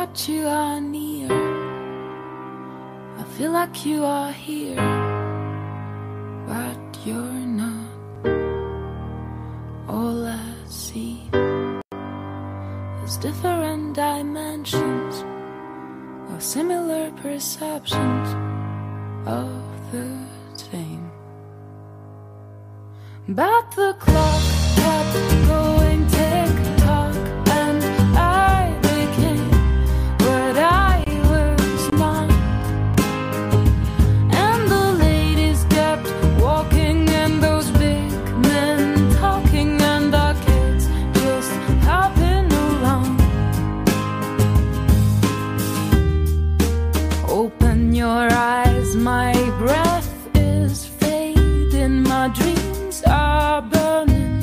that you are near. I feel like you are here, but you're not. All I see is different dimensions of similar perceptions of the same. But the clock kept going tick-tock, and I became what I was not. And the ladies kept walking, and those big men talking, and the kids just hopping along. Open your eyes, my breath is fading, my dreams are burning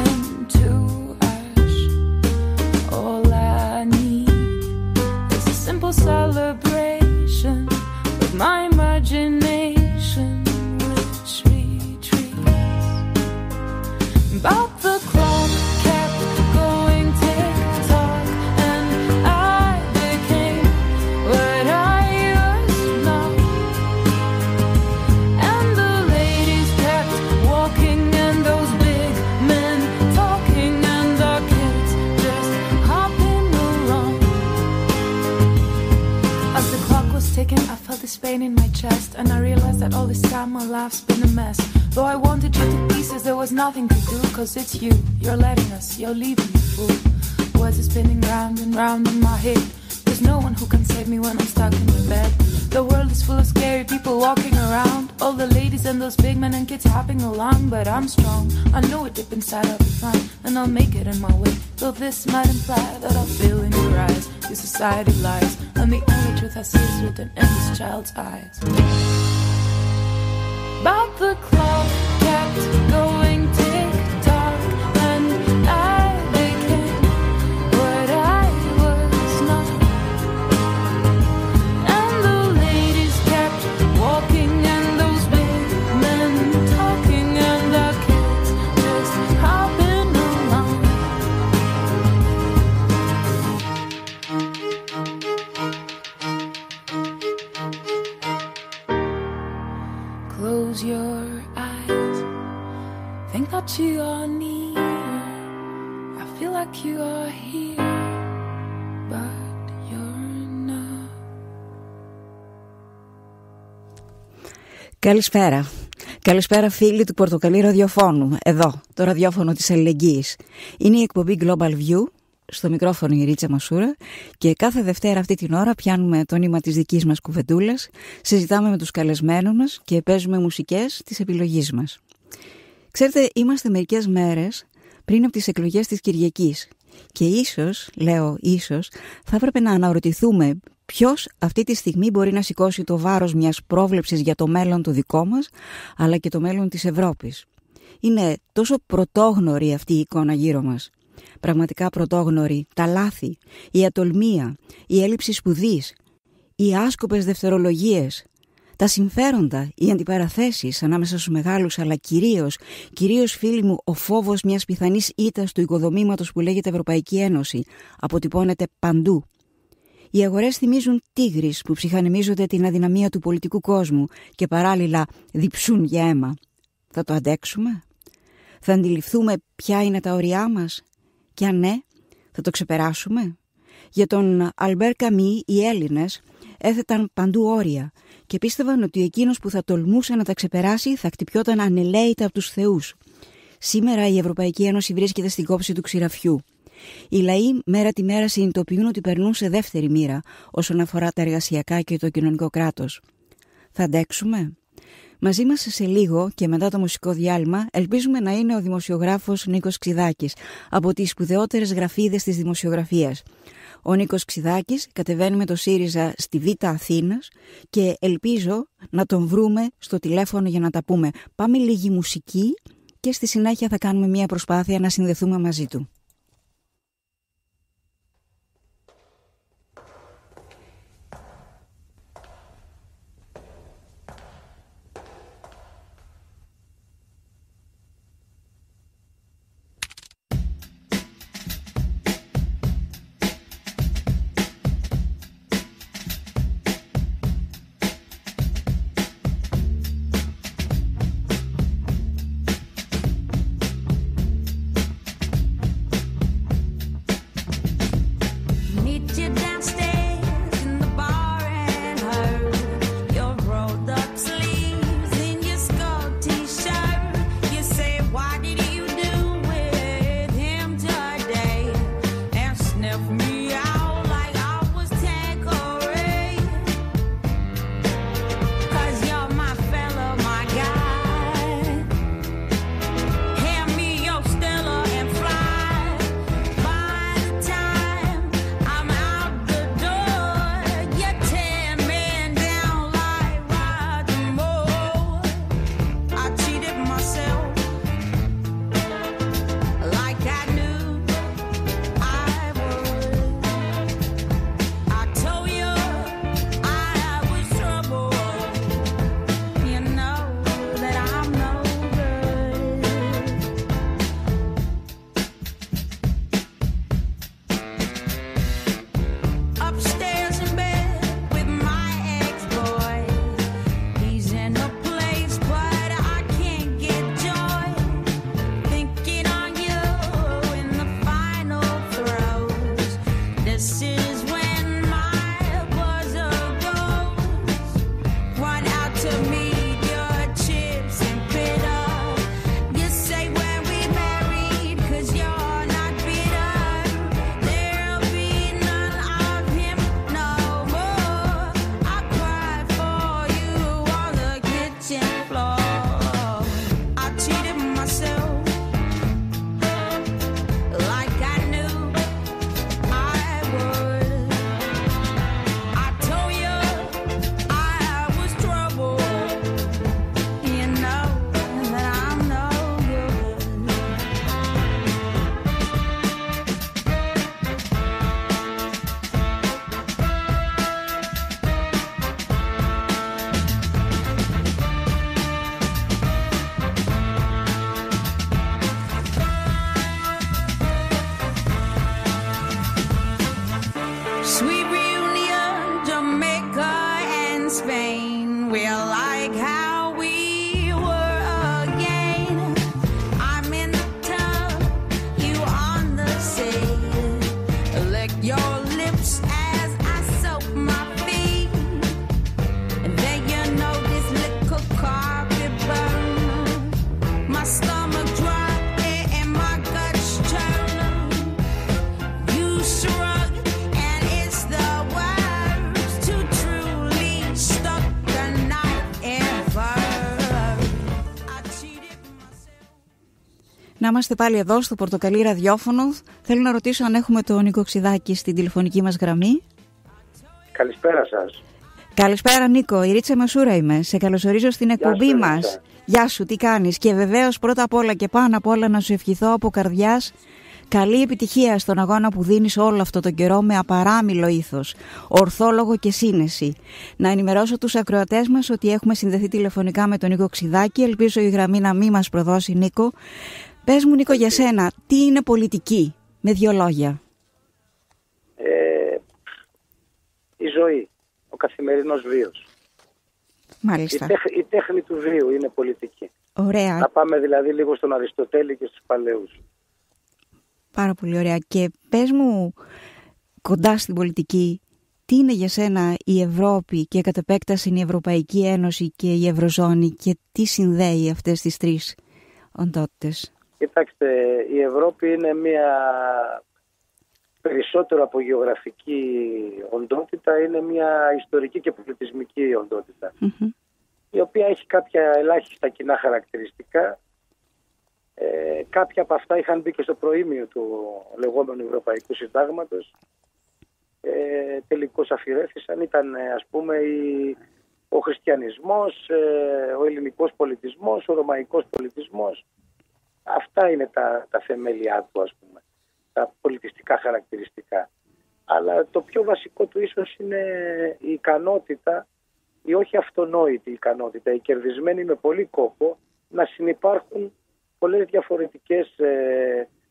into ash. All I need is a simple celebration with my imagination, which retreats. But the clock kept going tick-tock, and I became what I was not. And the ladies kept walking, and those big men talking, and the kids just hopping along. As the clock was ticking, I felt this pain in my chest, and I realized that all this time my life's been a mess. Though I wanted you to pieces, there was nothing to do, 'cause it's you, you're letting us, you're leaving me, fool. Words are spinning round and round in my head. There's no one who can save me when I'm stuck in the bed. The world is full of scary people walking around, all the ladies and those big men and kids hopping along. But I'm strong, I know it deep inside I'll be fine, and I'll make it in my way. Though this might imply that I'll feel in your eyes, your society lies, and the only truth I see is written in this child's eyes. But the clock kept going tick-tock, and I became what I was not. And the ladies kept walking, and those big men talking, and the kids just hopping along. Close your eyes, think that you are near. I feel like you are here, but you're not. Καλησπέρα. Καλησπέρα φίλοι του Πορτοκαλί ραδιοφώνου. Εδώ, το ραδιόφωνο της αλληλεγγύης. Είναι η εκπομπή Global View. Στο μικρόφωνο η Ρίτσα Μασούρα, και κάθε Δευτέρα αυτή την ώρα πιάνουμε το νήμα της δικής μας κουβεντούλας, συζητάμε με τους καλεσμένους μας και παίζουμε μουσικές της επιλογής μας. Ξέρετε, είμαστε μερικές μέρες πριν από τις εκλογές της Κυριακής και ίσως, λέω ίσως, θα έπρεπε να αναρωτηθούμε ποιος αυτή τη στιγμή μπορεί να σηκώσει το βάρος μιας πρόβλεψης για το μέλλον το δικό μας, αλλά και το μέλλον της Ευρώπης. Είναι τόσο πρωτόγνωρη αυτή η εικόνα γύρω μας. Πραγματικά πρωτόγνωρη, τα λάθη, η ατολμία, η έλλειψη σπουδής, οι άσκοπες δευτερολογίες, τα συμφέροντα, οι αντιπαραθέσεις ανάμεσα στους μεγάλους, αλλά κυρίως φίλοι μου, ο φόβος μιας πιθανής ήττας του οικοδομήματος που λέγεται Ευρωπαϊκή Ένωση αποτυπώνεται παντού. Οι αγορές θυμίζουν τίγρεις που ψυχανεμίζονται την αδυναμία του πολιτικού κόσμου και παράλληλα διψούν για αίμα. Θα το αντέξουμε? Θα αντιληφθούμε ποια είναι τα όρια μας? Και αν ναι, θα το ξεπεράσουμε? Για τον Αλμπέρ Καμί οι Έλληνες έθεταν παντού όρια και πίστευαν ότι εκείνος που θα τολμούσε να τα ξεπεράσει θα χτυπιόταν ανελαίητα από τους θεούς. Σήμερα η Ευρωπαϊκή Ένωση βρίσκεται στην κόψη του ξηραφιού. Οι λαοί μέρα τη μέρα συνειδητοποιούν ότι περνούν σε δεύτερη μοίρα όσον αφορά τα εργασιακά και το κοινωνικό κράτος. Θα αντέξουμε? Μαζί μας σε λίγο και μετά το μουσικό διάλειμμα ελπίζουμε να είναι ο δημοσιογράφος Νίκος Ξιδάκης από τις σπουδαιότερες γραφίδες της δημοσιογραφίας. Ο Νίκος Ξιδάκης κατεβαίνει με το ΣΥΡΙΖΑ στη Β' Αθήνας και ελπίζω να τον βρούμε στο τηλέφωνο για να τα πούμε. Πάμε λίγη μουσική και στη συνέχεια θα κάνουμε μια προσπάθεια να συνδεθούμε μαζί του. shrug, and it's the worst to truly stuck the knife ever. I cheated myself. Να είμαστε πάλι εδώ στο Πορτοκαλί Ραδιόφωνο. Θέλω να ρωτήσω αν έχουμε τον Νίκο Ξιδάκη στην τηλεφωνική μας γραμμή. Καλησπέρα σας. Καλησπέρα Νίκο, η Ρίτσα Μασούρα είμαι. Σε καλωσορίζω στην εκπομπή μας. Γεια σου, τι κάνεις? Και βεβαίως πρώτα απ' όλα και πάνω απ' όλα να σου ευχηθώ από καρδιάς καλή επιτυχία στον αγώνα που δίνεις όλο αυτό τον καιρό με απαράμιλο ήθος, ορθόλογο και σύνεση. Να ενημερώσω τους ακροατές μας ότι έχουμε συνδεθεί τηλεφωνικά με τον Νίκο Ξιδάκη. Ελπίζω η γραμμή να μην μας προδώσει, Νίκο. Πες μου, Νίκο, για σένα, τι είναι πολιτική, με 2 λόγια? Η ζωή, ο καθημερινός βίος. Μάλιστα. Η τέχνη του βίου είναι πολιτική. Ωραία. Να πάμε δηλαδή λίγο στον Αριστοτέλη και στους παλαιούς. Πάρα πολύ ωραία. Και πες μου, κοντά στην πολιτική, τι είναι για σένα η Ευρώπη και κατ' επέκταση η Ευρωπαϊκή Ένωση και η Ευρωζώνη και τι συνδέει αυτές τις 3 οντότητες? Κοιτάξτε, η Ευρώπη είναι μια περισσότερο από γεωγραφική οντότητα, είναι μια ιστορική και πολιτισμική οντότητα, η οποία έχει κάποια ελάχιστα κοινά χαρακτηριστικά. Κάποια από αυτά είχαν μπει και στο προήμιο του λεγόμενου Ευρωπαϊκού Συντάγματος. Τελικώς αφηρέθησαν. Ήταν, ας πούμε, ο χριστιανισμός, ο ελληνικός πολιτισμός, ο ρωμαϊκός πολιτισμός. Αυτά είναι τα θεμέλια του, ας πούμε, τα πολιτιστικά χαρακτηριστικά. Αλλά το πιο βασικό του ίσως είναι η ικανότητα, η όχι αυτονόητη ικανότητα, η κερδισμένη με πολύ κόπο, να συνυπάρχουν πολλές διαφορετικές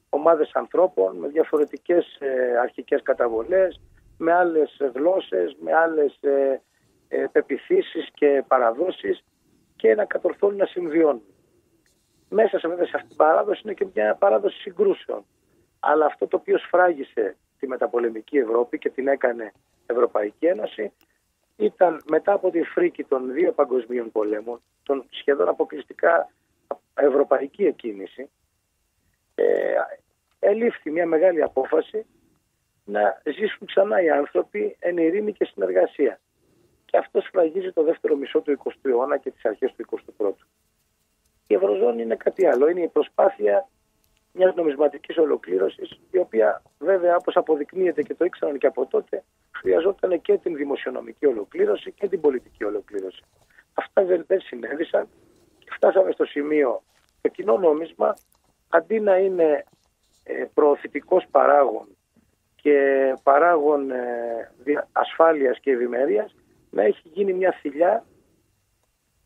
ομάδες ανθρώπων, με διαφορετικές αρχικές καταβολές, με άλλες γλώσσες, με άλλες πεποιθήσεις και παραδόσεις, και να κατορθώνουν να συμβιώνουν. Μέσα σε αυτή την παράδοση είναι και μια παράδοση συγκρούσεων. Αλλά αυτό το οποίο σφράγισε τη μεταπολεμική Ευρώπη και την έκανε Ευρωπαϊκή Ένωση ήταν, μετά από τη φρίκη των 2 παγκοσμίων πολέμων, των σχεδόν αποκλειστικά ευρωπαϊκή εκκίνηση, ελήφθη μια μεγάλη απόφαση να ζήσουν ξανά οι άνθρωποι εν ειρήνη και συνεργασία. Και αυτό σφραγίζει το δεύτερο μισό του 20ου αιώνα και τις αρχές του 21ου. Η Ευρωζώνη είναι κάτι άλλο. Είναι η προσπάθεια μιας νομισματικής ολοκλήρωσης, η οποία βέβαια, όπως αποδεικνύεται και το ήξεραν και από τότε, χρειαζόταν και την δημοσιονομική ολοκλήρωση και την πολιτική ολοκλήρωση. Αυτά δεν συνέβησαν και φτάσαμε στο σημείο το κοινό νόμισμα, αντί να είναι προωθητικός παράγων και παράγων ασφάλειας και ευημερίας, να έχει γίνει μια θηλιά,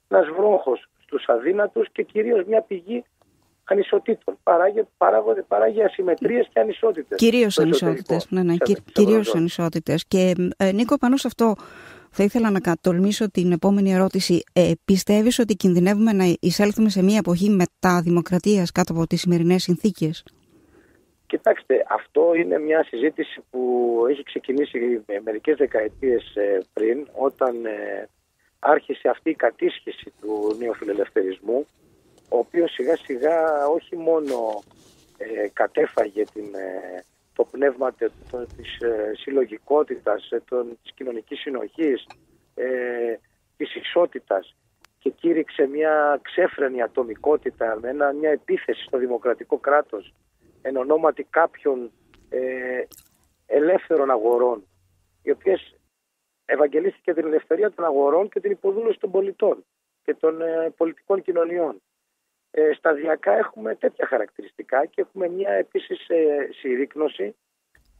ένας βρόχος στους αδύνατους και κυρίως μια πηγή ανισοτήτων. Παράγει ασυμμετρίες και ανισότητες. Κυρίως ανισότητες. Κυρίως ανισότητες. Και Νίκο, πάνω σε αυτό θα ήθελα να τολμήσω την επόμενη ερώτηση. Πιστεύεις ότι κινδυνεύουμε να εισέλθουμε σε μια εποχή μεταδημοκρατίας κάτω από τις σημερινές συνθήκες? Κοιτάξτε, αυτό είναι μια συζήτηση που έχει ξεκινήσει μερικές δεκαετίες πριν, όταν άρχισε αυτή η κατήσχηση του νεοφιλελευθερισμού, ο οποίος σιγά σιγά όχι μόνο κατέφαγε το πνεύμα της συλλογικότητας, της κοινωνικής συνοχής, της ισότητας, και κήρυξε μια ξέφρενη ατομικότητα με μια επίθεση στο δημοκρατικό κράτος εν ονόματι κάποιων ελεύθερων αγορών, οι οποίες ευαγγελίστηκε την ελευθερία των αγορών και την υποδούλωση των πολιτών και των πολιτικών κοινωνιών. Σταδιακά έχουμε τέτοια χαρακτηριστικά και έχουμε μια επίσης συρρίκνωση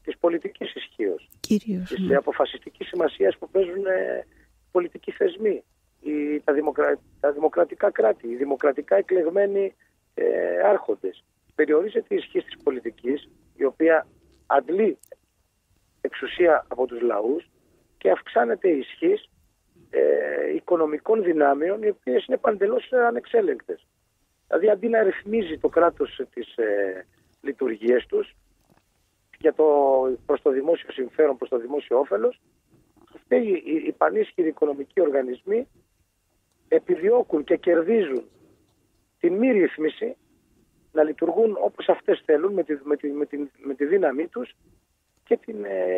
της πολιτικής ισχύως, της αποφασιστικής σημασίας που παίζουν πολιτικοί θεσμοί, τα δημοκρατικά κράτη, οι δημοκρατικά εκλεγμένοι άρχοντες. Περιορίζεται η ισχύ της πολιτικής, η οποία αντλεί εξουσία από τους λαούς, και αυξάνεται η ισχύ οικονομικών δυνάμεων, οι οποίες είναι παντελώς ανεξέλεγκτες. Δηλαδή, αντί να ρυθμίζει το κράτος τις λειτουργίες τους προς το δημόσιο συμφέρον, προς το δημόσιο όφελος, αυτοί οι πανίσχυροι οικονομικοί οργανισμοί επιδιώκουν και κερδίζουν την μη ρύθμιση, να λειτουργούν όπως αυτές θέλουν, με τη δύναμή τους,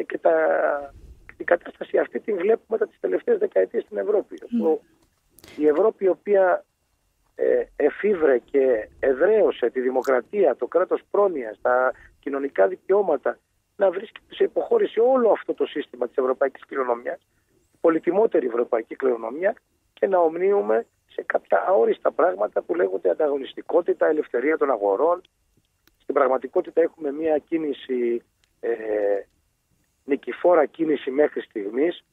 και την κατάσταση αυτή την βλέπουμε μετά τις τελευταίες δεκαετίες στην Ευρώπη. Η Ευρώπη, η οποία εφήβρε και εδραίωσε τη δημοκρατία, το κράτος πρόνοιας, τα κοινωνικά δικαιώματα, να βρίσκεται σε υποχώρηση όλο αυτό το σύστημα της ευρωπαϊκής κληρονομιάς, πολυτιμότερη ευρωπαϊκή κληρονομιά, και να ομνύουμε σε κάποια αόριστα πράγματα που λέγονται ανταγωνιστικότητα, ελευθερία των αγορών. Στην πραγματικότητα έχουμε μια κίνηση, νικηφόρα κίνηση μέχρι στιγμής,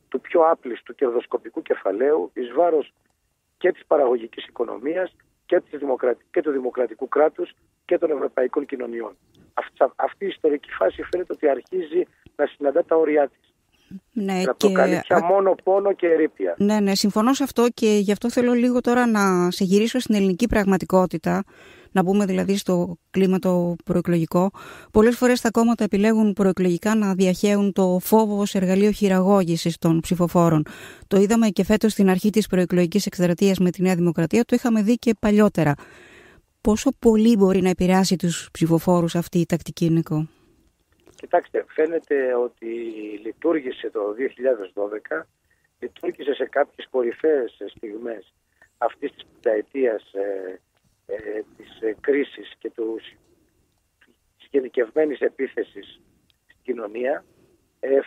του πιο άπλιστου κερδοσκοπικού κεφαλαίου, εις βάρος και της παραγωγικής οικονομίας και του δημοκρατικού κράτους και των ευρωπαϊκών κοινωνιών. Αυτή η ιστορική φάση φαίνεται ότι αρχίζει να συναντά τα όρια της. Ναι, να προκαλεί πια μόνο πόνο και ερείπια. Ναι, συμφωνώ σε αυτό, και γι' αυτό θέλω λίγο τώρα να σε γυρίσω στην ελληνική πραγματικότητα, να μπούμε δηλαδή στο κλίμα το προεκλογικό. Πολλές φορές τα κόμματα επιλέγουν προεκλογικά να διαχέουν το φόβο ως εργαλείο χειραγώγησης των ψηφοφόρων. Το είδαμε και φέτος στην αρχή της προεκλογικής εκστρατείας με τη Νέα Δημοκρατία, το είχαμε δει και παλιότερα. Πόσο πολύ μπορεί να επηρεάσει τους ψηφοφόρους αυτή η τακτική, Νίκο? Κοιτάξτε, φαίνεται ότι λειτουργήσε το 2012, λειτουργήσε σε κάποιες κορυφαίες στιγμές αυτής της πενταετίας της κρίσης και της γενικευμένης επίθεσης στην κοινωνία.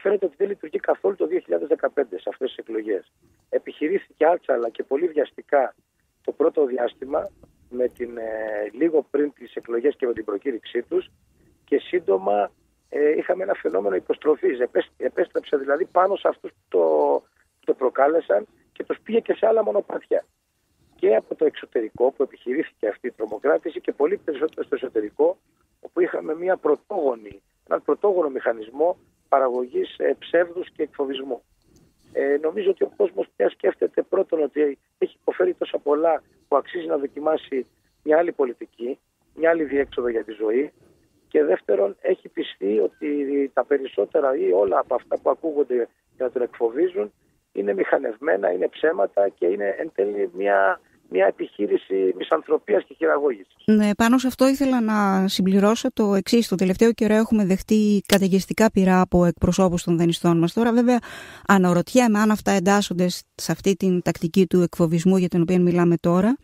Φαίνεται ότι δεν λειτουργεί καθόλου το 2015 σε αυτές τις εκλογές. Επιχειρήθηκε άτσαλα και πολύ βιαστικά το πρώτο διάστημα, λίγο πριν τις εκλογές και με την προκήρυξή τους, και σύντομα είχαμε ένα φαινόμενο υποστροφής. Επέστρεψε δηλαδή πάνω σε αυτούς που το προκάλεσαν και τους πήγε και σε άλλα μονοπάτια. Και από το εξωτερικό που επιχειρήθηκε αυτή η τρομοκράτηση, και πολύ περισσότερο στο εσωτερικό, όπου είχαμε έναν πρωτόγονο μηχανισμό παραγωγής ψεύδους και εκφοβισμού. Νομίζω ότι ο κόσμος πια σκέφτεται πρώτον ότι έχει υποφέρει τόσα πολλά που αξίζει να δοκιμάσει μια άλλη πολιτική, μια άλλη διέξοδο για τη ζωή, και δεύτερον έχει πιστεί ότι τα περισσότερα ή όλα από αυτά που ακούγονται για να τον εκφοβίζουν είναι μηχανευμένα, είναι ψέματα και είναι εν τέλει μια επιχείρηση μισανθρωπίας και χειραγώγησης. Ναι, πάνω σε αυτό ήθελα να συμπληρώσω το εξής. Το τελευταίο καιρό έχουμε δεχτεί καταιγιστικά πειρά από εκπροσώπους των δανειστών μας. Τώρα βέβαια αναρωτιέμαι αν αυτά εντάσσονται σε αυτή την τακτική του εκφοβισμού για την οποία μιλάμε τώρα,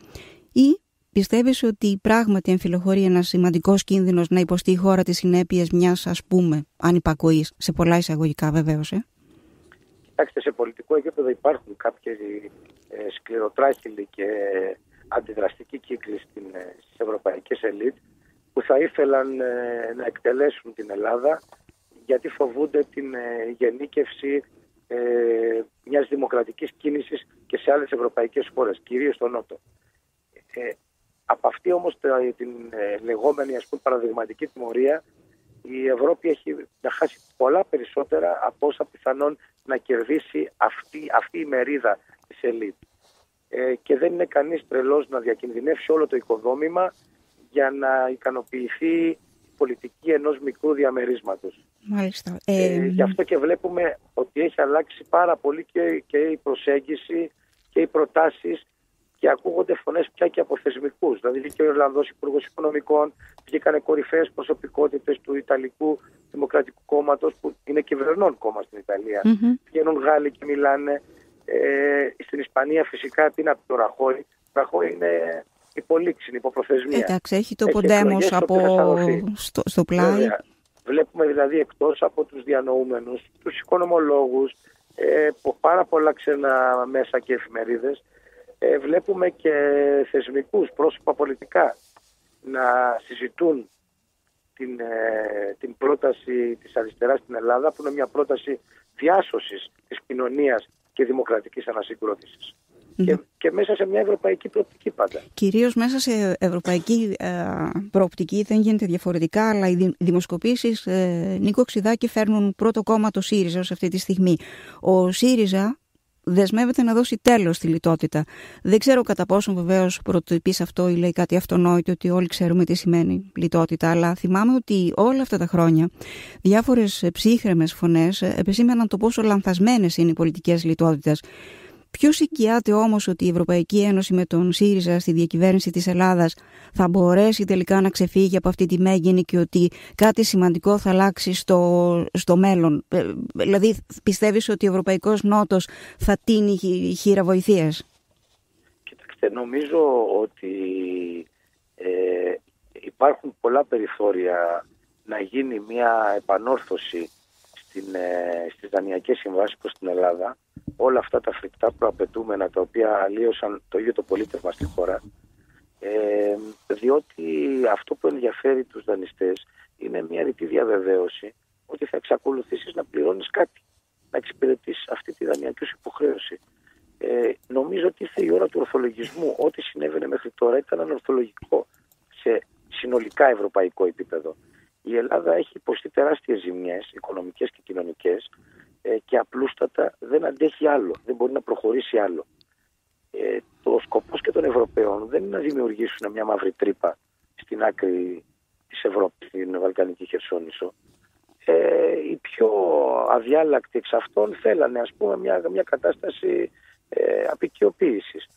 ή πιστεύεις ότι πράγματι εμφυλοχωρεί ένας σημαντικός κίνδυνος να υποστεί η χώρα τις συνέπειες μιας, ας πούμε, ανυπακοής, σε πολλά εισαγωγικά βεβαίως? Κοιτάξτε, σε πολιτικό επίπεδο υπάρχουν κάποιοι σκληροτράχυλοι και αντιδραστικοί κύκλοι στις ευρωπαϊκές ελίτ που θα ήθελαν να εκτελέσουν την Ελλάδα, γιατί φοβούνται την γενίκευση μιας δημοκρατικής κίνησης και σε άλλες ευρωπαϊκές χώρες, κυρίως στο Νότο. Από αυτή όμως την λεγόμενη παραδειγματική τιμωρία, η Ευρώπη έχει να χάσει πολλά περισσότερα από όσα πιθανόν να κερδίσει αυτή η μερίδα της ελίτ. Και δεν είναι κανείς τρελός να διακινδυνεύσει όλο το οικοδόμημα για να ικανοποιηθεί η πολιτική ενός μικρού διαμερίσματος. Μάλιστα. Γι' αυτό και βλέπουμε ότι έχει αλλάξει πάρα πολύ και η προσέγγιση και οι προτάσεις, και ακούγονται φωνές πια και από θεσμικούς. Δηλαδή και ο Ιρλανδός Υπουργός Οικονομικών, βγήκανε κορυφαίες προσωπικότητες του Ιταλικού Δημοκρατικού Κόμματος, που είναι κυβερνών κόμμα στην Ιταλία. Βγαίνουν Γάλλοι και μιλάνε. Στην Ισπανία φυσικά τι να πει το Ραχώη. Το Ραχώη είναι υπολήξινη, υποπροθεσμία. Εντάξει, έχει το Ποντέμος στο πλάι. Βέβαια. Βλέπουμε δηλαδή, εκτός από τους διανοούμενους, τους οικονομολόγους, πάρα πολλά ξένα μέσα και εφημερίδες, βλέπουμε και θεσμικούς, πρόσωπα πολιτικά να συζητούν την πρόταση της αριστεράς στην Ελλάδα, που είναι μια πρόταση διάσωσης της κοινωνίας και δημοκρατικής ανασυγκρότησης. Και μέσα σε μια ευρωπαϊκή προοπτική πάντα. Κυρίως μέσα σε ευρωπαϊκή προοπτική δεν γίνεται διαφορετικά, αλλά οι δημοσκοπήσεις, Νίκο Ξηδάκη, φέρνουν πρώτο κόμμα το ΣΥΡΙΖΑ ως αυτή τη στιγμή. Ο ΣΥΡΙΖΑ δεσμεύεται να δώσει τέλος στη λιτότητα. Δεν ξέρω κατά πόσον βεβαίως πρωτοεπείς αυτό ή λέει κάτι αυτονόητο, ότι όλοι ξέρουμε τι σημαίνει λιτότητα, αλλά θυμάμαι ότι όλα αυτά τα χρόνια διάφορες ψύχρεμες φωνές επεσήμεναν το πόσο λανθασμένες είναι οι πολιτικές λιτότητας. Ποιος εγγυάται όμως ότι η Ευρωπαϊκή Ένωση με τον ΣΥΡΙΖΑ στη διακυβέρνηση της Ελλάδας θα μπορέσει τελικά να ξεφύγει από αυτή τη μέγενη και ότι κάτι σημαντικό θα αλλάξει στο μέλλον? Δηλαδή, πιστεύεις ότι ο Ευρωπαϊκός Νότος θα τίνει χείρα βοηθείας? Κοιτάξτε, νομίζω ότι υπάρχουν πολλά περιθώρια να γίνει μια επανόρθωση στις δανειακές συμβάσεις προς την Ελλάδα. Όλα αυτά τα φρικτά προαπαιτούμενα τα οποία αλλίωσαν το ίδιο το πολίτευμα στη χώρα, διότι αυτό που ενδιαφέρει τους δανειστές είναι μια ρητή διαβεβαίωση ότι θα εξακολουθήσεις να πληρώνεις κάτι, να εξυπηρετείς αυτή τη δανειακή σου υποχρέωση. Νομίζω ότι ήρθε η ώρα του ορθολογισμού. Ό,τι συνέβαινε μέχρι τώρα ήταν ανορθολογικό σε συνολικά ευρωπαϊκό επίπεδο. Η Ελλάδα έχει υποστεί τεράστιες ζημιές οικονομικές και κοινωνικές και απλούστατα δεν αντέχει άλλο, δεν μπορεί να προχωρήσει άλλο. Το σκοπός και των Ευρωπαίων δεν είναι να δημιουργήσουν μια μαύρη τρύπα στην άκρη της Ευρώπης, στην Βαλκανική Χερσόνησο. Οι πιο αδιάλακτοι εξ αυτών θέλανε, ας πούμε, μια κατάσταση απικιοποίησης.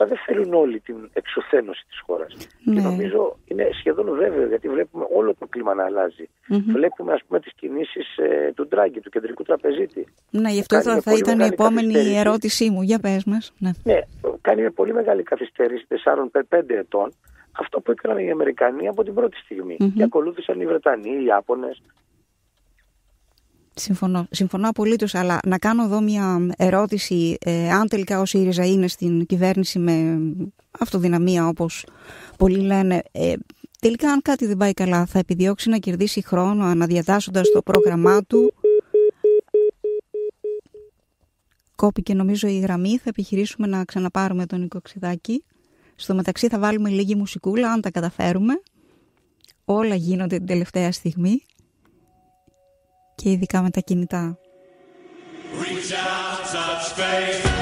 Αλλά δεν θέλουν όλοι την εξουθένωση της χώρας. Ναι. Και νομίζω είναι σχεδόν βέβαιο, γιατί βλέπουμε όλο το κλίμα να αλλάζει. Βλέπουμε, ας πούμε, τις κινήσεις του Ντράγκη, του κεντρικού τραπεζίτη. Ναι, γι' αυτό θα ήταν η επόμενη ερώτησή μου. Για πες μας. Ναι, κάνει με πολύ μεγάλη καθυστέρηση 4-5 ετών αυτό που έκαναν οι Αμερικανοί από την πρώτη στιγμή. Και ακολούθησαν οι Βρετανοί, οι Ιάπωνες. Συμφωνώ απολύτως, αλλά να κάνω εδώ μια ερώτηση. Αν τελικά ο ΣΥΡΙΖΑ είναι στην κυβέρνηση με αυτοδυναμία, όπως πολλοί λένε, τελικά αν κάτι δεν πάει καλά, θα επιδιώξει να κερδίσει χρόνο αναδιατάσσοντας το πρόγραμμά του? Κόπηκε νομίζω η γραμμή, θα επιχειρήσουμε να ξαναπάρουμε τον Νίκο Ξηδάκη. Στο μεταξύ θα βάλουμε λίγη μουσικούλα, αν τα καταφέρουμε. Όλα γίνονται την τελευταία στιγμή. Και ειδικά με τα κινητά. Reach out, touch faith.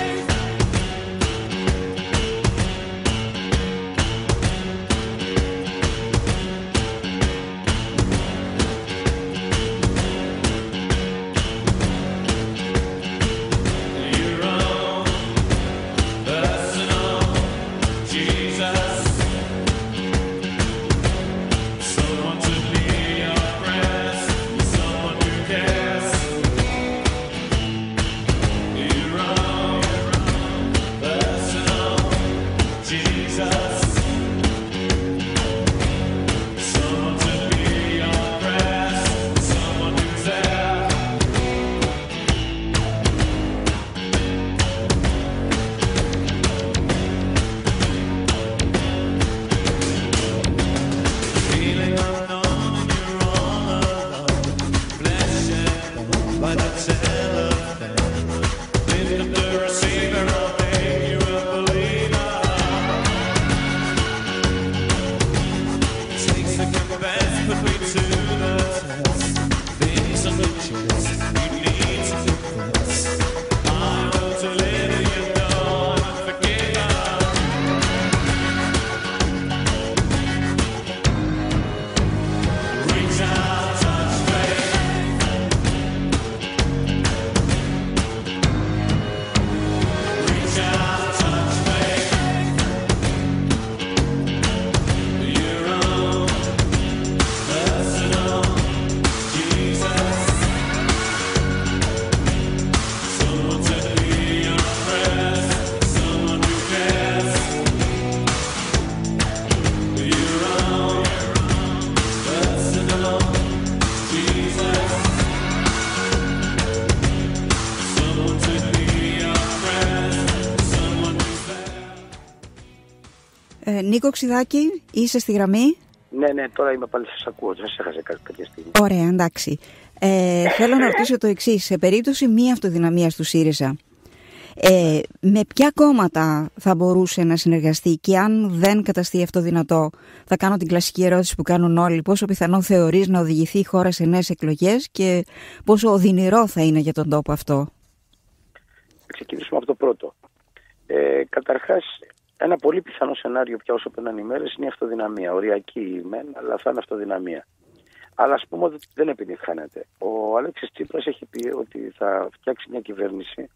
Νίκο Ξηδάκη, είσαι στη γραμμή? Ναι, τώρα είμαι πάλι, σας ακούω, δεν σας έχασα κάποια στιγμή. Ωραία, εντάξει. Θέλω να ρωτήσω το εξής. Σε περίπτωση μη αυτοδυναμίας του ΣΥΡΙΖΑ, με ποια κόμματα θα μπορούσε να συνεργαστεί, και αν δεν καταστεί αυτό δυνατό, θα κάνω την κλασική ερώτηση που κάνουν όλοι: πόσο πιθανό θεωρείς να οδηγηθεί η χώρα σε νέες εκλογές και πόσο οδυνηρό θα είναι για τον τόπο αυτό? Ξεκινήσουμε από το πρώτο. Καταρχάς, ένα πολύ πιθανό σενάριο πια όσο περνάνε οι μέρες είναι η αυτοδυναμία. Οριακή μεν, αλλά θα είναι αυτοδυναμία. Αλλά ας πούμε ότι δεν επιτυγχάνεται. Ο Αλέξης Τσίπρας έχει πει ότι θα φτιάξει μια κυβέρνηση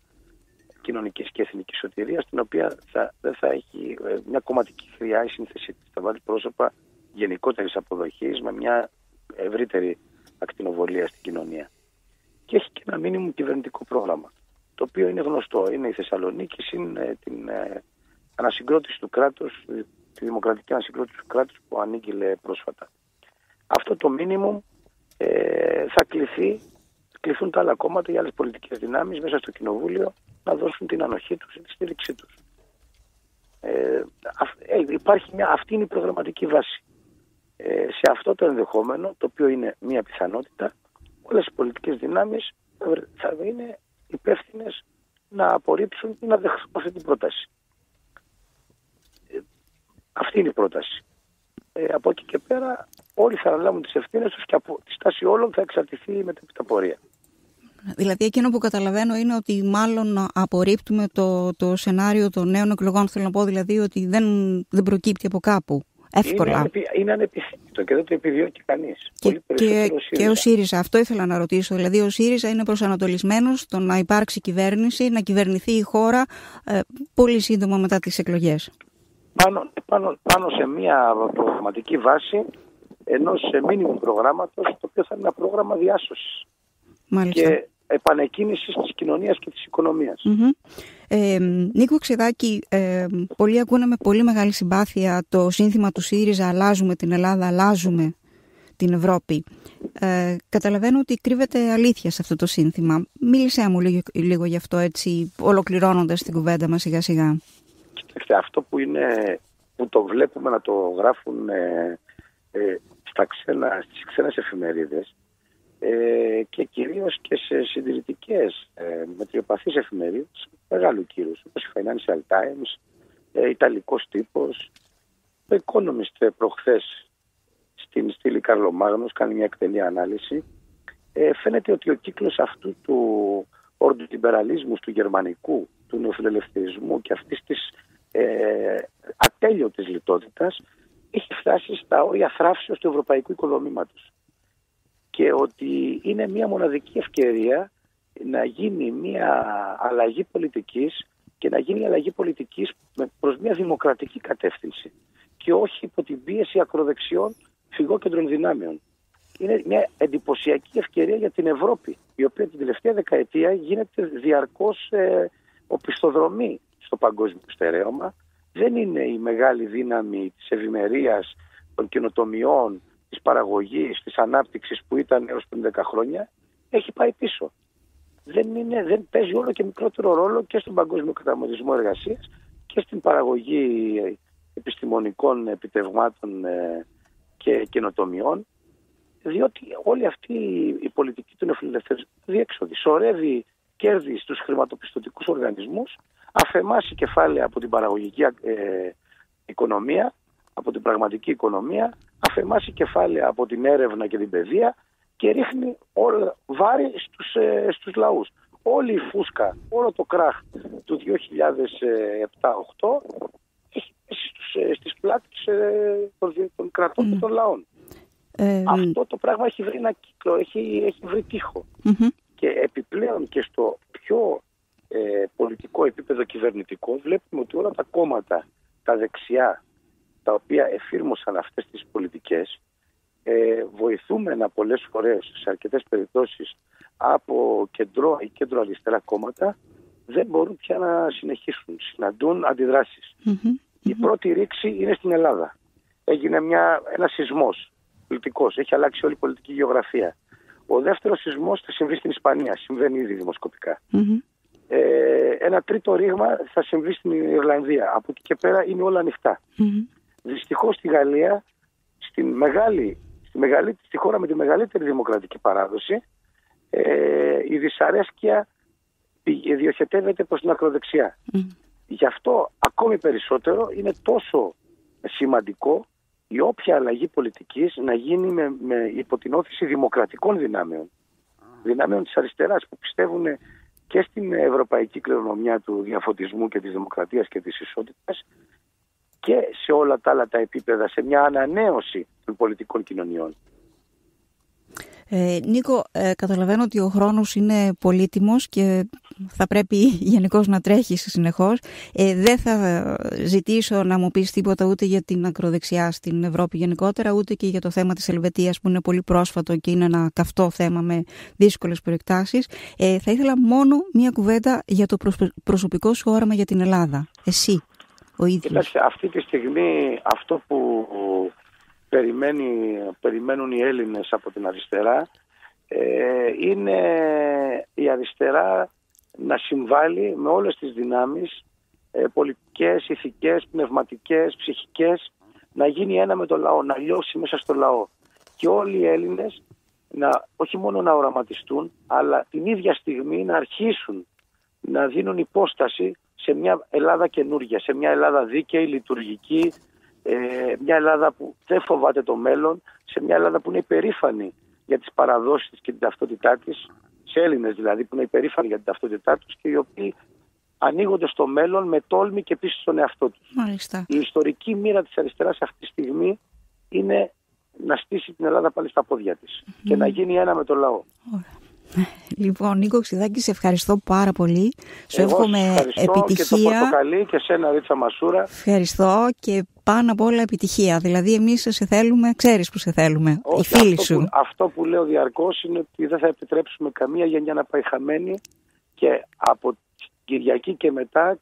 κοινωνικής και εθνικής σωτηρίας, την οποία δεν θα έχει μια κομματική χρειά η σύνθεση της. Θα βάλει πρόσωπα γενικότερης αποδοχής με μια ευρύτερη ακτινοβολία στην κοινωνία. Και έχει και ένα μίνιμουμ κυβερνητικό πρόγραμμα, το οποίο είναι γνωστό. Είναι η Θεσσαλονίκη, είναι την ανασυγκρότηση του κράτους, τη δημοκρατική ανασυγκρότηση του κράτους που ανήγγειλε πρόσφατα. Αυτό το μίνιμουμ θα κληθούν τα άλλα κόμματα, οι άλλες πολιτικές δυνάμεις μέσα στο Κοινοβούλιο να δώσουν την ανοχή τους ή τη στήριξή τους. Αυτή είναι η προγραμματική βάση. Σε αυτό το ενδεχόμενο, το οποίο είναι μια πιθανότητα, όλες οι πολιτικές δυνάμεις θα είναι υπεύθυνες να απορρίψουν ή να δεχθούν αυτή την πρόταση. Αυτή είναι η πρόταση. Από εκεί και πέρα όλοι θα αναλάβουν τις ευθύνες τους και από τη στάση όλων θα εξαρτηθεί η μετέπειτα πορεία. Δηλαδή εκείνο που καταλαβαίνω είναι ότι μάλλον απορρίπτουμε το σενάριο των νέων εκλογών. Θέλω να πω δηλαδή ότι δεν προκύπτει από κάπου εύκολα. Είναι ανεπιθύμητο και δεν το επιδιώκει κανείς. Και ο ΣΥΡΙΖΑ, αυτό ήθελα να ρωτήσω. Δηλαδή ο ΣΥΡΙΖΑ είναι προσανατολισμένος στο να υπάρξει κυβέρνηση, να κυβερνηθεί η χώρα πολύ σύντομα μετά τις εκλογές. Πάνω σε μια προγραμματική βάση ενός μίνιμουμ προγράμματος, το οποίο θα είναι ένα πρόγραμμα διάσωσης. Μάλιστα. Και επανεκκίνησης της κοινωνίας και της οικονομίας. Νίκο Ξεδάκη, πολλοί ακούνε με πολύ μεγάλη συμπάθεια το σύνθημα του ΣΥΡΙΖΑ «Αλλάζουμε την Ελλάδα, αλλάζουμε την Ευρώπη». Καταλαβαίνω ότι κρύβεται αλήθεια σε αυτό το σύνθημα. Μίλησέ μου λίγο γι' αυτό, έτσι, ολοκληρώνοντας την κουβέντα μας σιγά σιγά. Κοιτάξτε, αυτό που το βλέπουμε να το γράφουν στις ξένες εφημερίδες, και κυρίως και σε συντηρητικές μετριοπαθείς εφημερίδες μεγάλου κύρους, όπως η Financial Times, Ιταλικός τύπος, το Economist προχθές στην στήλη Καρλομάγνος κάνει μια εκτενή ανάλυση. Φαίνεται ότι ο κύκλος αυτού του ορντολιμπεραλισμού, του γερμανικού, του νεοφιλελευθερισμού και αυτής της ατέλειωτης λιτότητας έχει φτάσει στα όρια θράψεως του ευρωπαϊκού οικοδομήματος. Και ότι είναι μια μοναδική ευκαιρία να γίνει μια αλλαγή πολιτικής και να γίνει αλλαγή πολιτικής προς μια δημοκρατική κατεύθυνση και όχι υπό την πίεση ακροδεξιών φυγόκεντρων δυνάμεων. Είναι μια εντυπωσιακή ευκαιρία για την Ευρώπη, η οποία την τελευταία δεκαετία γίνεται διαρκώς οπισθοδρομή στο παγκόσμιο στερέωμα. Δεν είναι η μεγάλη δύναμη της ευημερίας, των καινοτομιών, της παραγωγής, της ανάπτυξης που ήταν έως πριν 10 χρόνια. Έχει πάει πίσω. Δεν παίζει όλο και μικρότερο ρόλο και στον παγκόσμιο καταμερισμό εργασίας και στην παραγωγή επιστημονικών επιτευγμάτων και καινοτομιών, διότι όλη αυτή η πολιτική του νεοφιλελευθερισμού διέξοδη σωρεύει κέρδη στους χρηματοπιστωτικούς οργανισμούς, αφαιμάσει κεφάλαια από την παραγωγική οικονομία, από την πραγματική οικονομία, αφαιμάσει κεφάλαια από την έρευνα και την παιδεία και ρίχνει βάρη στους λαούς. Όλη η φούσκα, όλο το κράχ του 2007-2008 έχει πέσει στις πλάτες των κρατών και των λαών. Αυτό το πράγμα έχει βρει ένα κύκλο, έχει βρει τείχο. Και επιπλέον και στο πιο πολιτικό επίπεδο κυβερνητικό βλέπουμε ότι όλα τα κόμματα, τα δεξιά, τα οποία εφήρμοσαν αυτές τις πολιτικές, βοηθούμενα πολλές φορές σε αρκετές περιπτώσεις από κεντρό ή κεντροαριστερά κόμματα, δεν μπορούν πια να συνεχίσουν, συναντούν αντιδράσεις. Η πρώτη ρήξη είναι στην Ελλάδα. Έγινε ένας σεισμός πολιτικός, έχει αλλάξει όλη η πολιτική γεωγραφία. Ο δεύτερος σεισμός θα συμβεί στην Ισπανία, συμβαίνει ήδη δημοσκοπικά. Ένα τρίτο ρήγμα θα συμβεί στην Ιρλανδία. Από εκεί και πέρα είναι όλα ανοιχτά. Δυστυχώς στη Γαλλία, στη χώρα με τη μεγαλύτερη δημοκρατική παράδοση, η δυσαρέσκεια διοχετεύεται προς την ακροδεξιά. Γι' αυτό ακόμη περισσότερο είναι τόσο σημαντικό η όποια αλλαγή πολιτικής να γίνει με υπό την όθηση δημοκρατικών δυνάμεων. Δυνάμεων της αριστεράς που πιστεύουν και στην ευρωπαϊκή κληρονομιά του διαφωτισμού και της δημοκρατίας και της ισότητας και σε όλα τα άλλα τα επίπεδα, σε μια ανανέωση των πολιτικών κοινωνιών. Νίκο, καταλαβαίνω ότι ο χρόνος είναι πολύτιμος και θα πρέπει γενικώς να τρέχεις συνεχώς. Δεν θα ζητήσω να μου πεις τίποτα ούτε για την ακροδεξιά στην Ευρώπη γενικότερα, ούτε και για το θέμα της Ελβετίας που είναι πολύ πρόσφατο και είναι ένα καυτό θέμα με δύσκολες προεκτάσεις. Θα ήθελα μόνο μία κουβέντα για το προσωπικό σου όραμα για την Ελλάδα. Εσύ, ο ίδιος. Κοιτάξτε, αυτή τη στιγμή αυτό που περιμένουν οι Έλληνες από την αριστερά είναι η αριστερά να συμβάλλει με όλες τις δυνάμεις πολιτικές, ηθικές, πνευματικές, ψυχικές, να γίνει ένα με το λαό, να λιώσει μέσα στο λαό. Και όλοι οι Έλληνες όχι μόνο να οραματιστούν, αλλά την ίδια στιγμή να αρχίσουν να δίνουν υπόσταση σε μια Ελλάδα καινούργια, σε μια Ελλάδα δίκαιη, λειτουργική, μια Ελλάδα που δεν φοβάται το μέλλον, σε μια Ελλάδα που είναι υπερήφανη για τις παραδόσεις της και την ταυτότητά της, σε Έλληνες δηλαδή που είναι υπερήφανοι για την ταυτότητά τους και οι οποίοι ανοίγονται στο μέλλον με τόλμη και πίστη στον εαυτό τους. Μάλιστα. Η ιστορική μοίρα της αριστεράς αυτή τη στιγμή είναι να στήσει την Ελλάδα πάλι στα πόδια της και να γίνει ένα με το λαό. Ωραία. Λοιπόν, Νίκο Ξηδάκη, σε ευχαριστώ πάρα πολύ. Σου εύχομαι επιτυχία. Και το Πορτοκαλί και σένα, Ρίτσα Μασούρα. Ευχαριστώ και πάνω απ' όλα επιτυχία. Δηλαδή, εμείς σε θέλουμε, ξέρεις που σε θέλουμε. Οι φίλοι σου. Αυτό που λέω διαρκώς είναι ότι δεν θα επιτρέψουμε καμία γενιά να πάει χαμένη και από Κυριακή και μετά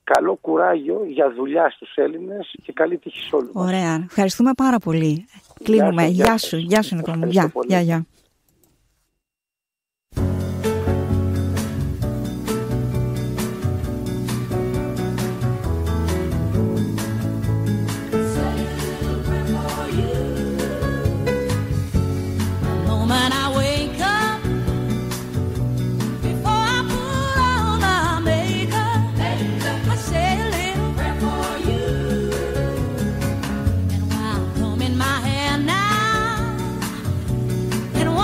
καλό κουράγιο για δουλειά στους Έλληνες και καλή τύχη σε όλους. Ωραία. Ευχαριστούμε πάρα πολύ. Κλείνουμε. Γεια σου. Γεια σου, Νίκο μου. Γεια. And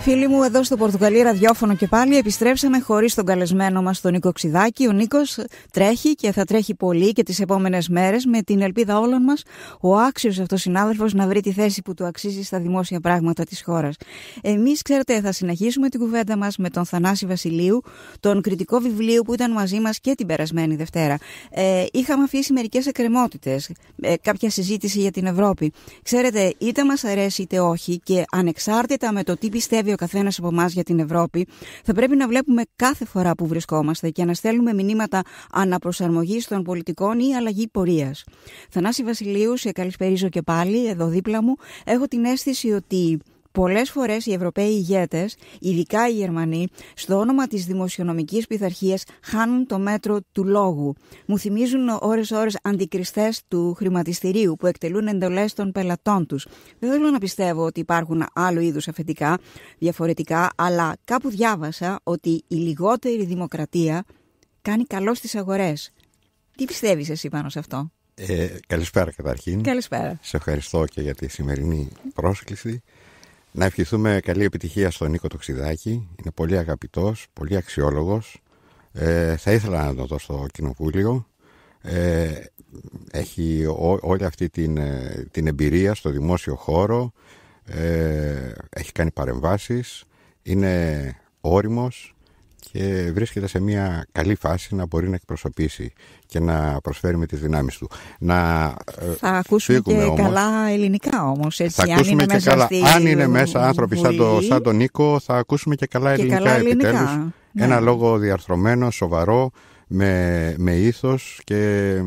Φίλοι μου, εδώ στο Πορτοκαλί ραδιόφωνο και πάλι επιστρέψαμε χωρίς τον καλεσμένο μας τον Νίκο Ξιδάκη. Ο Νίκος τρέχει και θα τρέχει πολύ και τις επόμενες μέρες με την ελπίδα όλων μας ο άξιος αυτός συνάδελφος να βρει τη θέση που του αξίζει στα δημόσια πράγματα της χώρας. Εμείς, ξέρετε, θα συνεχίσουμε την κουβέντα μας με τον Θανάση Βασιλείου, τον κριτικό βιβλίου που ήταν μαζί μας και την περασμένη Δευτέρα. Είχαμε αφήσει μερικές εκκρεμότητες, κάποια συζήτηση για την Ευρώπη. Ξέρετε, είτε μας αρέσει είτε όχι, και ανεξάρτητα με το τι πιστεύει ο καθένας από εμάς για την Ευρώπη, θα πρέπει να βλέπουμε κάθε φορά που βρισκόμαστε και να στέλνουμε μηνύματα αναπροσαρμογής των πολιτικών ή αλλαγή πορείας. Θανάση Βασιλείου, σε καλησπερίζω και πάλι εδώ δίπλα μου. Έχω την αίσθηση ότι πολλές φορές οι Ευρωπαίοι ηγέτες, ειδικά οι Γερμανοί, στο όνομα της δημοσιονομικής πειθαρχίας χάνουν το μέτρο του λόγου. Μου θυμίζουν ώρες-ώρες αντικριστές του χρηματιστηρίου που εκτελούν εντολές των πελατών τους. Δεν θέλω να πιστεύω ότι υπάρχουν άλλου είδους αφεντικά, διαφορετικά, αλλά κάπου διάβασα ότι η λιγότερη δημοκρατία κάνει καλό στις αγορές. Τι πιστεύεις εσύ πάνω σε αυτό? Καλησπέρα καταρχήν. Καλησπέρα. Σε ευχαριστώ και για τη σημερινή πρόσκληση. Να ευχηθούμε καλή επιτυχία στον Νίκο το Ξιδάκη. Είναι πολύ αγαπητός, πολύ αξιόλογος. Θα ήθελα να τον δω στο κοινοβούλιο. Έχει όλη αυτή την εμπειρία στο δημόσιο χώρο. Έχει κάνει παρεμβάσεις. Είναι όριμος και βρίσκεται σε μια καλή φάση να μπορεί να εκπροσωπήσει και να προσφέρει με τις δυνάμεις του. Θα ακούσουμε και όμως καλά ελληνικά όμως. Έτσι, θα ακούσουμε αν είναι και μέσα καλά. Αν είναι μέσα άνθρωποι σαν τον Νίκο, θα ακούσουμε και καλά ελληνικά επιτέλους. Ναι. Ένα λόγο διαρθρωμένο, σοβαρό, με ήθος και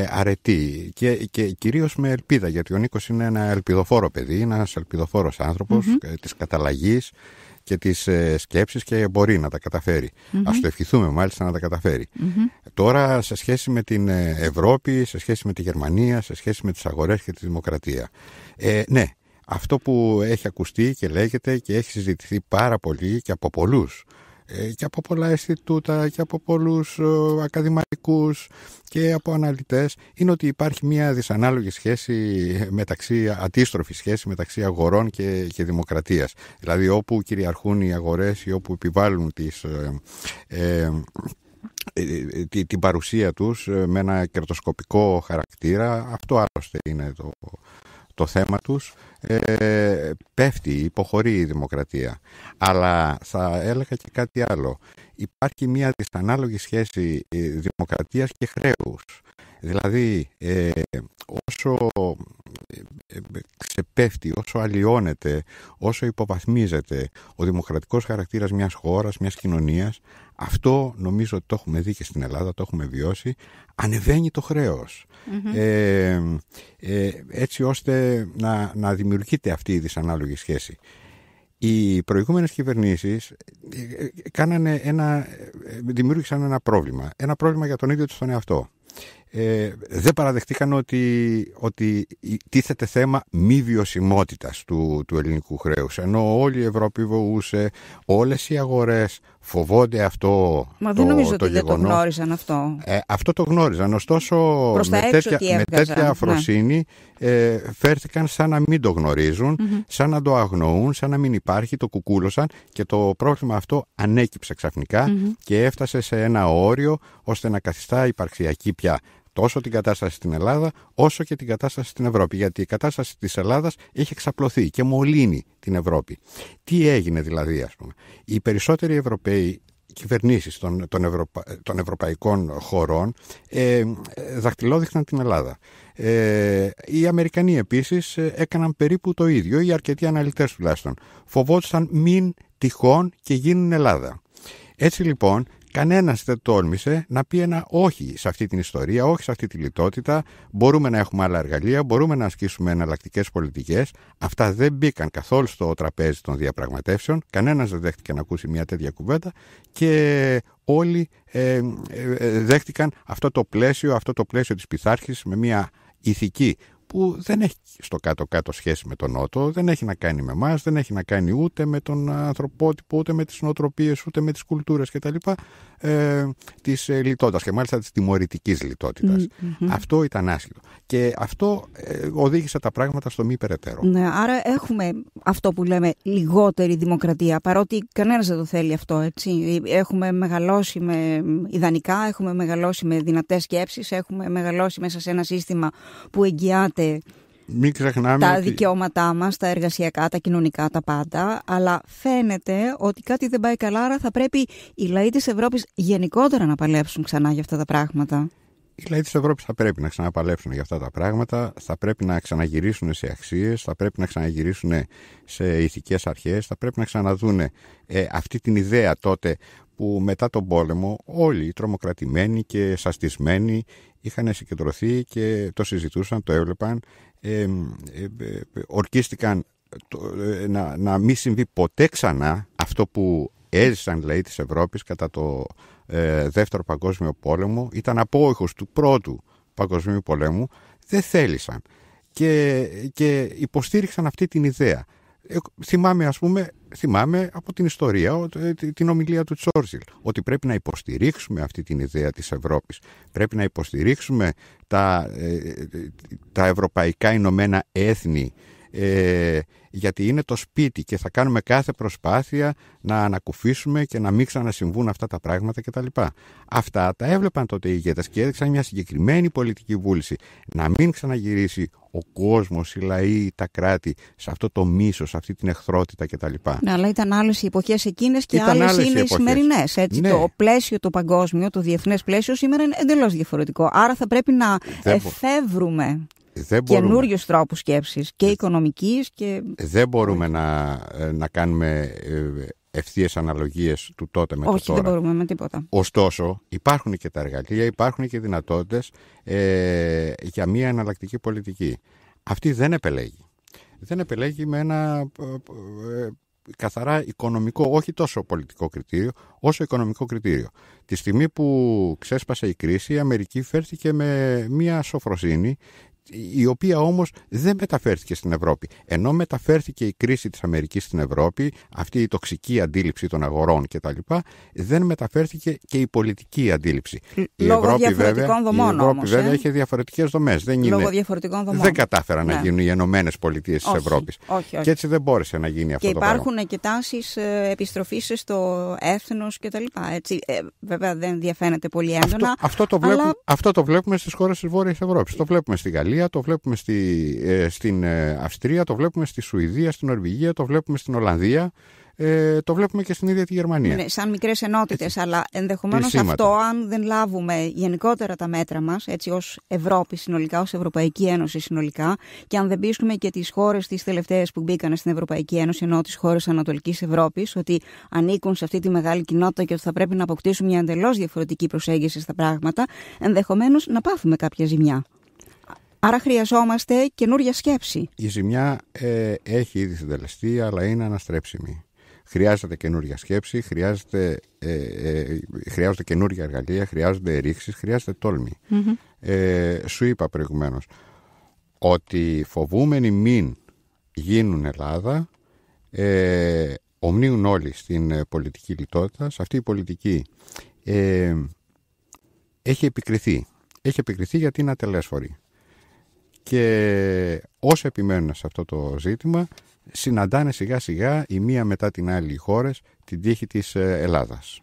αρετή και κυρίως με ελπίδα, γιατί ο Νίκος είναι ένα ελπιδοφόρο παιδί, ένας ελπιδοφόρος άνθρωπος της καταλλαγής και τις σκέψεις και μπορεί να τα καταφέρει. Ας το ευχηθούμε μάλιστα να τα καταφέρει. Τώρα, σε σχέση με την Ευρώπη, σε σχέση με τη Γερμανία, σε σχέση με τις αγορές και τη δημοκρατία. Ναι, αυτό που έχει ακουστεί και λέγεται και έχει συζητηθεί πάρα πολύ και από πολλούς, και από πολλά αισθητούτα και από πολλούς ακαδημαϊκούς και από αναλυτές, είναι ότι υπάρχει μια δυσανάλογη σχέση αντίστροφη σχέση μεταξύ αγορών και δημοκρατίας. Δηλαδή όπου κυριαρχούν οι αγορές ή όπου επιβάλλουν την παρουσία τους με ένα κερδοσκοπικό χαρακτήρα, αυτό άλλωστε είναι το θέμα τους, πέφτει, υποχωρεί η δημοκρατία. Αλλά θα έλεγα και κάτι άλλο. Υπάρχει μια δυσανάλογη σχέση δημοκρατίας και χρέους. Δηλαδή, όσο ξεπέφτει, όσο αλλοιώνεται, όσο υποβαθμίζεται ο δημοκρατικός χαρακτήρας μιας χώρας, μιας κοινωνίας, αυτό νομίζω ότι το έχουμε δει και στην Ελλάδα, το έχουμε βιώσει, ανεβαίνει το χρέος. Έτσι ώστε να δημιουργείται αυτή η δυσανάλογη σχέση. Οι προηγούμενες κυβερνήσεις δημιούργησαν ένα πρόβλημα για τον ίδιο τους τον εαυτό. Δεν παραδεχτήκαν ότι τίθεται θέμα μη βιωσιμότητας του ελληνικού χρέους, ενώ όλη η Ευρώπη βοούσε, όλες οι αγορές φοβόνται αυτό. Μα δεν νομίζω ότι δεν το γνώριζαν αυτό. Αυτό το γνώριζαν, ωστόσο με τέτοια αφροσύνη φέρθηκαν σαν να μην το γνωρίζουν, σαν να το αγνοούν, σαν να μην υπάρχει, το κουκούλωσαν και το πρόβλημα αυτό ανέκυψε ξαφνικά και έφτασε σε ένα όριο ώστε να καθιστά υπαρξιακή πια τόσο την κατάσταση στην Ελλάδα όσο και την κατάσταση στην Ευρώπη, γιατί η κατάσταση της Ελλάδας έχει εξαπλωθεί και μολύνει την Ευρώπη. Τι έγινε δηλαδή, ας πούμε? Οι περισσότεροι Ευρωπαίοι κυβερνήσεις των ευρωπαϊκών χωρών δαχτυλόδειχναν την Ελλάδα. Οι Αμερικανοί επίσης έκαναν περίπου το ίδιο, οι αρκετοί αναλυτές τουλάχιστον. Φοβόντουσαν μην τυχόν και γίνουν Ελλάδα. Έτσι λοιπόν, κανένας δεν τόλμησε να πει ένα όχι σε αυτή την ιστορία, όχι σε αυτή τη λιτότητα. Μπορούμε να έχουμε άλλα εργαλεία, μπορούμε να ασκήσουμε εναλλακτικές πολιτικές. Αυτά δεν μπήκαν καθόλου στο τραπέζι των διαπραγματεύσεων. Κανένας δεν δέχτηκε να ακούσει μια τέτοια κουβέντα και όλοι δέχτηκαν αυτό το πλαίσιο της πειθάρχησης με μια ηθική που δεν έχει στο κάτω-κάτω σχέση με τον Νότο, δεν έχει να κάνει με εμάς, δεν έχει να κάνει ούτε με τον ανθρωπότυπο, ούτε με τις νοοτροπίες, ούτε με τις κουλτούρες κτλ. της λιτότητας και μάλιστα της τιμωρητικής λιτότητας. Αυτό ήταν άσχετο. Και αυτό οδήγησε τα πράγματα στο μη περαιτέρω. Ναι, άρα έχουμε αυτό που λέμε λιγότερη δημοκρατία, παρότι κανένας δεν το θέλει αυτό, έτσι. Έχουμε μεγαλώσει ιδανικά, έχουμε μεγαλώσει με δυνατές σκέψεις, έχουμε μεγαλώσει μέσα σε ένα σύστημα που εγγυάται τα δικαιώματά μας, τα εργασιακά, τα κοινωνικά, τα πάντα, αλλά φαίνεται ότι κάτι δεν πάει καλά, άρα θα πρέπει οι λαοί της Ευρώπης γενικότερα να παλέψουν ξανά για αυτά τα πράγματα. Οι λαοί της Ευρώπης θα πρέπει να ξαναπαλέψουν για αυτά τα πράγματα, θα πρέπει να ξαναγυρίσουν σε αξίες, θα πρέπει να ξαναγυρίσουν σε ηθικές αρχές, θα πρέπει να ξαναδούν αυτή την ιδέα τότε που μετά τον πόλεμο όλοι οι τρομοκρατημένοι και σαστισμένοι είχαν συγκεντρωθεί και το συζητούσαν, το έβλεπαν, ορκίστηκαν να μην συμβεί ποτέ ξανά αυτό που έζησαν λαοί της Ευρώπης κατά το Δεύτερο Παγκόσμιο Πόλεμο. Ήταν απόϊχος του Πρώτου Παγκοσμίου Πολέμου, δεν θέλησαν και υποστήριξαν αυτή την ιδέα. Θυμάμαι από την ιστορία την ομιλία του Τσόρτσιλ ότι πρέπει να υποστηρίξουμε αυτή την ιδέα της Ευρώπης. Πρέπει να υποστηρίξουμε τα ευρωπαϊκά Ηνωμένα Έθνη, γιατί είναι το σπίτι και θα κάνουμε κάθε προσπάθεια να ανακουφίσουμε και να μην ξανασυμβούν αυτά τα πράγματα κτλ. Αυτά τα έβλεπαν τότε οι ηγέτες και έδειξαν μια συγκεκριμένη πολιτική βούληση να μην ξαναγυρίσει ο κόσμος, οι λαοί, τα κράτη σε αυτό το μίσος, σε αυτή την εχθρότητα κτλ. Ναι, αλλά ήταν άλλες οι εποχές εκείνες και άλλες είναι οι σημερινές. Έτσι, ναι. Το πλαίσιο, το παγκόσμιο, το διεθνές πλαίσιο σήμερα είναι εντελώς διαφορετικό. Άρα θα πρέπει να εφεύρουμε καινούριους τρόπους σκέψης και οικονομικής και... Δεν μπορούμε να κάνουμε ευθείες αναλογίες του τότε με το τώρα. Όχι, δεν μπορούμε με τίποτα. Ωστόσο, υπάρχουν και τα εργαλεία, υπάρχουν και δυνατότητες για μια εναλλακτική πολιτική. Αυτή δεν επελέγει. Δεν επελέγει με ένα καθαρά οικονομικό, όχι τόσο πολιτικό κριτήριο, όσο οικονομικό κριτήριο. Τη στιγμή που ξέσπασε η κρίση, η Αμερική φέρθηκε με μια σοφροσύνη, η οποία όμως δεν μεταφέρθηκε στην Ευρώπη. Ενώ μεταφέρθηκε η κρίση της Αμερικής στην Ευρώπη, αυτή η τοξική αντίληψη των αγορών κτλ., δεν μεταφέρθηκε και η πολιτική αντίληψη. Λόγω διαφορετικών δομών. Η Ευρώπη βέβαια είχε διαφορετικές δομές. Λόγω διαφορετικών δομών. Δεν κατάφεραν να γίνουν οι Ηνωμένες Πολιτείες της Ευρώπης. Όχι. Και έτσι δεν μπόρεσε να γίνει αυτό και το πράγμα. Και υπάρχουν και τάσεις επιστροφής στο έθνος κτλ. Βέβαια δεν διαφαίνεται πολύ έντονα. Αυτό το βλέπουμε στις χώρες της Βόρειας Ευρώπης. Το βλέπουμε στη Γαλλία, το βλέπουμε στην Αυστρία, το βλέπουμε στη Σουηδία, στην Νορβηγία, το βλέπουμε στην Ολλανδία, το βλέπουμε και στην ίδια τη Γερμανία. Ναι, σαν μικρές ενότητες, αλλά ενδεχομένως αυτό, αν δεν λάβουμε γενικότερα τα μέτρα μας, έτσι ως Ευρώπη συνολικά, ως Ευρωπαϊκή Ένωση συνολικά, και αν δεν πείσουμε και τις χώρες τις τελευταίες που μπήκαν στην Ευρωπαϊκή Ένωση, ενώ τις χώρες Ανατολικής Ευρώπης, ότι ανήκουν σε αυτή τη μεγάλη κοινότητα και ότι θα πρέπει να αποκτήσουν μια εντελώς διαφορετική προσέγγιση στα πράγματα, ενδεχομένως να πάθουμε κάποια ζημιά. Άρα χρειαζόμαστε καινούρια σκέψη. Η ζημιά έχει ήδη συντελεστεί, αλλά είναι αναστρέψιμη. Χρειάζεται καινούρια σκέψη, χρειάζεται καινούρια εργαλεία, χρειάζονται ρήξεις, χρειάζεται τόλμη. Σου είπα προηγουμένως ότι φοβούμενοι μην γίνουν Ελλάδα, ομνίουν όλοι στην πολιτική λιτότητα. Σε αυτή η πολιτική έχει επικριθεί. Έχει επικριθεί γιατί είναι ατελέσφορη. Και όσοι επιμένουν σε αυτό το ζήτημα συναντάνε σιγά σιγά η μία μετά την άλλη οι χώρες την τύχη της Ελλάδας.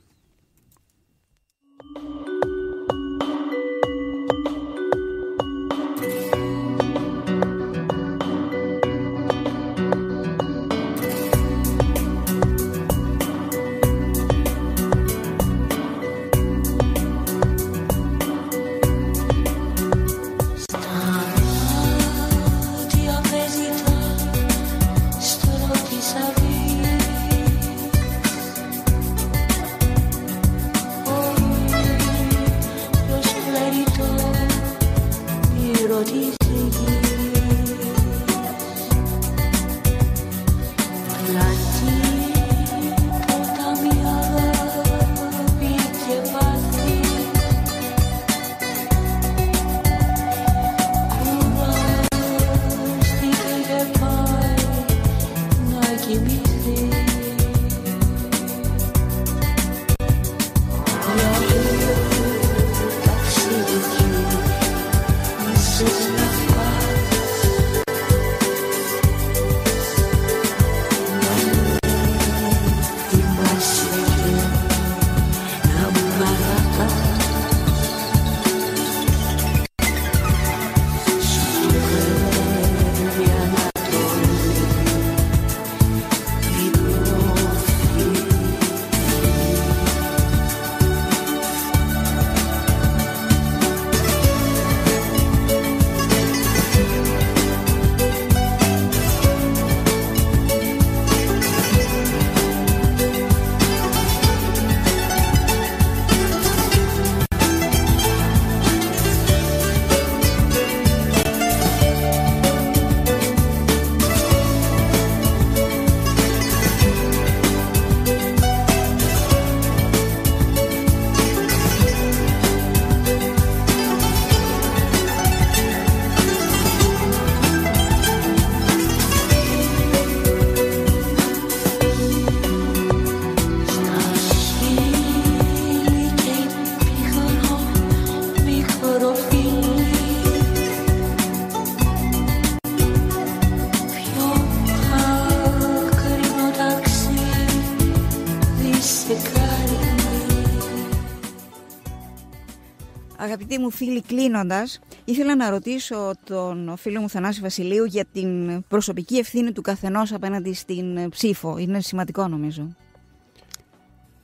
Αγαπητοί μου φίλοι, κλείνοντας, ήθελα να ρωτήσω τον φίλο μου Θανάση Βασιλείου για την προσωπική ευθύνη του καθενός απέναντι στην ψήφο. Είναι σημαντικό, νομίζω.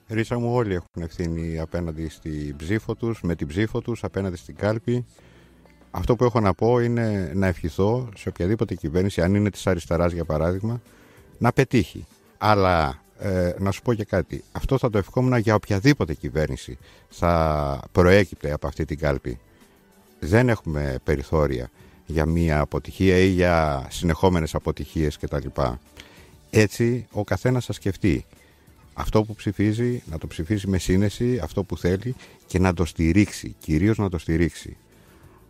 Ρίσα μου, όλοι έχουν ευθύνη απέναντι στην ψήφο τους, με την ψήφο τους, απέναντι στην κάλπη. Αυτό που έχω να πω είναι να ευχηθώ σε οποιαδήποτε κυβέρνηση, αν είναι της αριστεράς για παράδειγμα, να πετύχει. Αλλά να σου πω και κάτι, αυτό θα το ευχόμουν για οποιαδήποτε κυβέρνηση θα προέκυπτε από αυτή την κάλπη. Δεν έχουμε περιθώρια για μία αποτυχία ή για συνεχόμενες αποτυχίες κτλ. Έτσι ο καθένας θα σκεφτεί αυτό που ψηφίζει, να το ψηφίσει με σύνεση, αυτό που θέλει και να το στηρίξει, κυρίως να το στηρίξει.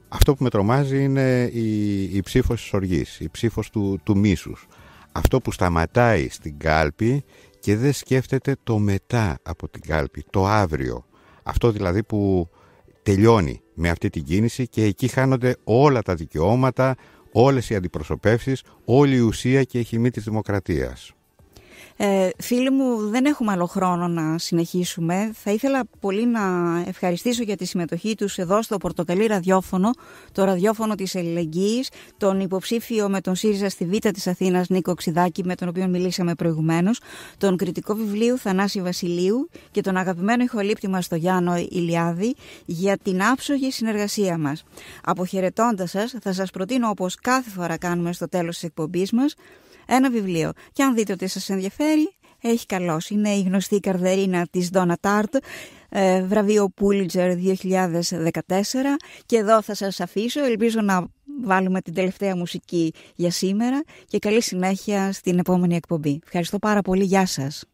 Αυτό που με τρομάζει είναι η ψήφος της οργής, η ψήφος του μίσους. Αυτό που σταματάει στην κάλπη και δεν σκέφτεται το μετά από την κάλπη, το αύριο. Αυτό δηλαδή που τελειώνει με αυτή την κίνηση και εκεί χάνονται όλα τα δικαιώματα, όλες οι αντιπροσωπεύσεις, όλη η ουσία και η χυμή της δημοκρατίας. Φίλοι μου, δεν έχουμε άλλο χρόνο να συνεχίσουμε. Θα ήθελα πολύ να ευχαριστήσω για τη συμμετοχή τους εδώ στο Πορτοκαλί ραδιόφωνο, το ραδιόφωνο της Ελληνικής, τον υποψήφιο με τον ΣΥΡΙΖΑ στη Β' της Αθήνας Νίκο Ξιδάκη, με τον οποίο μιλήσαμε προηγουμένως, τον κριτικό βιβλίου Θανάση Βασιλείου και τον αγαπημένο ηχολήπτη μας τον Γιάννο Ηλιάδη για την άψογη συνεργασία μας. Αποχαιρετώντας σας, θα σας προτείνω, όπως κάθε φορά κάνουμε στο τέλος της εκπομπής μας, ένα βιβλίο. Και αν δείτε ότι σας ενδιαφέρει, έχει καλώς. Είναι η γνωστή Καρδερίνα της Ντόνα Τάρτ, βραβείο Πούλιτζερ 2014. Και εδώ θα σας αφήσω. Ελπίζω να βάλουμε την τελευταία μουσική για σήμερα και καλή συνέχεια στην επόμενη εκπομπή. Ευχαριστώ πάρα πολύ. Γεια σας.